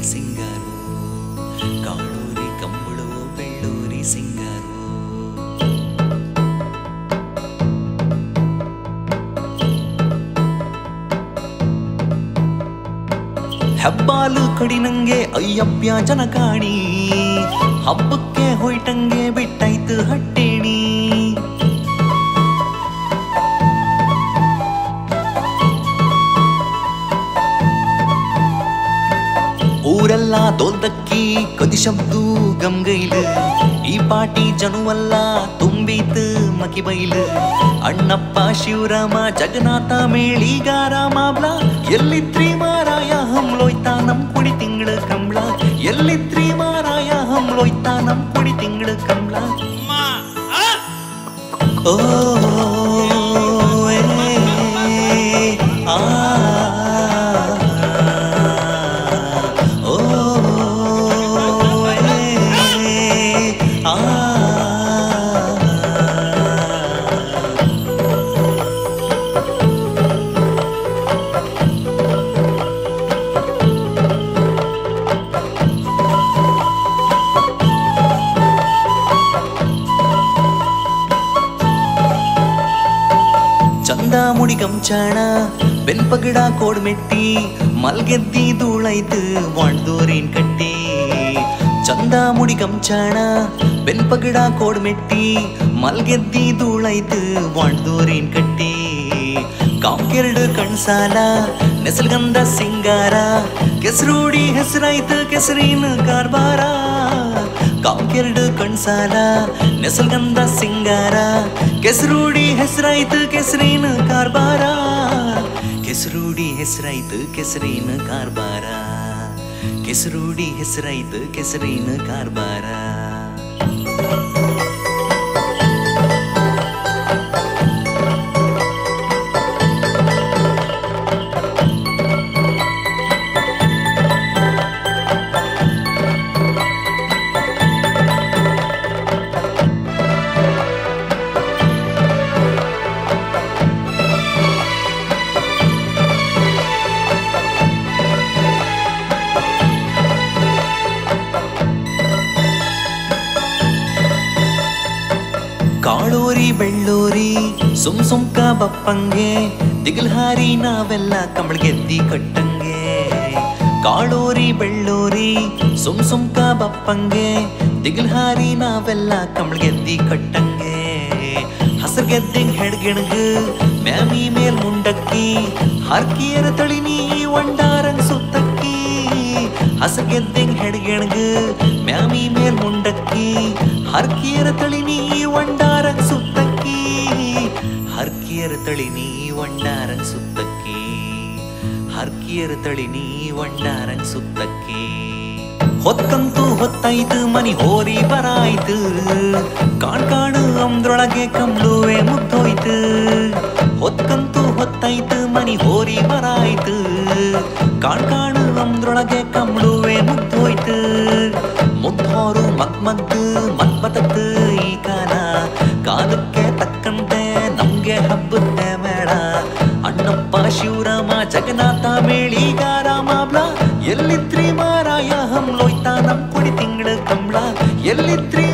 ಸಿಂಗಾರು ಕಾಳೂರಿ ಕಂಬಳು ಬೆಳ್ಳೂರಿ ಸಿಂಗಾರು ಹೆಬ್ಬಾಲು ಕಡಿನಂಗೆ ಅಯ್ಯಪ್ಯ ಜನ ಕಾಣಿ ಹಬ್ಬಕ್ಕೆ ಹೊಯ್ಟಂಗೆ ಬಿಟ್ಟಾಯ್ತು ಹಟ್ಟೇಣಿ ಊರೆಲ್ಲ ದೊಡ್ಡಕ್ಕಿ ಕದಿ ಶಬ್ದು ಗಂಗೈಲು ಈ ಪಾಟಿ ಜನುವಲ್ಲ ತುಂಬೀತು ಮಕಿ ಬೈಲು ಅಣ್ಣಪ್ಪ ಶಿವರಾಮ ಜಗನ್ನಾಥ ಮೇಳಿಗಾರ ಮಾಬ್ಲ ಎಲ್ಲಿದ್ರಿ ಮಾರಾಯ ಹಮ್ಲೋಯ್ತಾ ನಮ್ ಕುಡಿ ತಿಂಗಳ ಕಂಬಳ ಎಲ್ಲಿದ್ರಿ ಮಾರಾಯ ಹಮ್ಲೋಯ್ತಾ ನಮ್ ಕುಡಿ ತಿಂಗಳ ಕಂಬಳ ಓ ಚಂದ ಮುಡಿ ಕಂಚಾಣ ಬೆನ್ಪಗಡ ಕೋಡ್ಮೆಟ್ಟಿ ಮಲ್ಗೆದ್ದಿ ಧೂಳೈತು ವಾಣ್ದೋರಿನ್ ಕಟ್ಟಿ ಚಂದ ಮುಡಿ ಕಂಚಾಣ ಬೆನ್ಪಗಡ ಕೋಡ್ಮೆಟ್ಟಿ ಮಲ್ಗೆದ್ದಿ ಧೂಳೈತು ವಾಣ್ದೋರಿನ್ ಕಟ್ಟಿ ಕಾಂಕೆರಡು ಕಣ್ಸಾಲ ನೆಸಲ್ಗಂಧ ಸಿಂಗಾರ ಕೆಸರೂಡಿ ಹೆಸರಾಯ್ತು ಕೆಸರಿನ ಕಾರ್ಬಾರ ಕಾಂಕೆರಡು ಕಣ್ಸಾಲ ನೆಸಲ್ಗಂಧ ಸಿಂಗಾರ ಕೆಸರೂಡಿ ಹೆಸರಾಯ್ತು ಕೆಸರಿನ ಕಾರ್ಬಾರ ಕೆಸರೂಡಿ ಹೆಸರಾಯ್ತು ಕೆಸರಿನ ಕಾರ್ಬಾರ ಕೆಸರೂಡಿ ಹೆಸರಾಯ್ತು ಕೆಸರಿನ ಕಾರ್ಬಾರ ಕಾಳೂರಿ ಬೆಳ್ಳೂರಿ ಸುಮ್ಕ ಬಪ್ಪಂಗೆ ದಿಗಲ್ಹಾರಿ ನಾವೆಲ್ಲ ಕಮಳ್ಗೆದ್ದಿ ಕಟ್ಟಂಗೆ ಕಾಳೂರಿ ಬೆಳ್ಳೂರಿ ಸುಮ್ಕ ಬಪ್ಪಂಗೆ ದಿಗಲ್ಹಾರಿ ನಾವೆಲ್ಲ ಕಮಳ್ಗೆದ್ದಿ ಕಟ್ಟಂಗೆ ಹಸರ್ಗೆದ್ದಿಂಗ್ ಹೆಡ್ಗೆಣಗ ಮ್ಯಾಮಿ ಮೇಲ್ ಮುಂಡಕ್ಕಿ ಹರ್ಕಿಯರ ತಳಿನಿ ಒಂಡಾರಂಗ್ ಸುತ್ತಕ್ಕಿ ಹಸರ್ಗೆದ್ದಿಂಗ್ ಹೆಡ್ಗೆಣಗ ಮ್ಯಾಮಿ ಮೇಲ್ ಮುಂಡಕ್ಕಿ ಹರ್ಕಿಯರ ತಳಿನಿ ಒಂಡಾರಂಗ್ ಸುತ್ತಕ್ಕಿ ಹರ್ಕಿಯರ ತಳಿನಿ ಒಂಡಾರಂಗ್ ಸುತ್ತಕ್ಕಿ ಹರ್ಕಿಯರ ತಳಿನಿ ಒಂಡಾರಂಗ್ ಸುತ್ತಕ್ಕಿ ಹೊತ್ತಂತೂ ಹೊತ್ತಾಯ್ತು ಮನಿ ಹೋರಿ ಬರಾಯ್ತು ಕಾಣು ಅಂದ್ರೊಳಗೆ ಕಂಬ್ಳುವೆ ಮುಗ್ದೋಯ್ತು ಹೊತ್ತಂತೂ ಹೊತ್ತಾಯ್ತು ಮನಿ ಹೋರಿ ಬರಾಯ್ತು ಕಾಣು ಅಂದ್ರೊಳಗೆ ಕಂಬ್ಳುವೆ ಮುಗ್ದೋಯ್ತು ಮುಗ್ದೋರು ಮಗ್ಮಗ್ದು ಮಗ್ಬತದ್ದು ಈ ಕಾಲ ಕಾಲಕ್ಕೆ ತಕ್ಕಂತೆ ನಮ್ಗೆ ಹಬ್ಬತ್ತೆ ಮೇಳ ಅಣ್ಣಪ್ಪ ಶಿವರಾಮ ಜಗನ್ನಾಥ ಮೇಳಿಗಾರ ಮಾಬ್ಲ ಎಲ್ಲಿದ್ರಿ ಮಾರಾಯ ಹಮ್ಲೋಯ್ತಾ ನಮ್ ಕುಡಿ ತಿಂಗಳ ಕಂಬಳ ಎಲ್ಲಿದ್ರಿ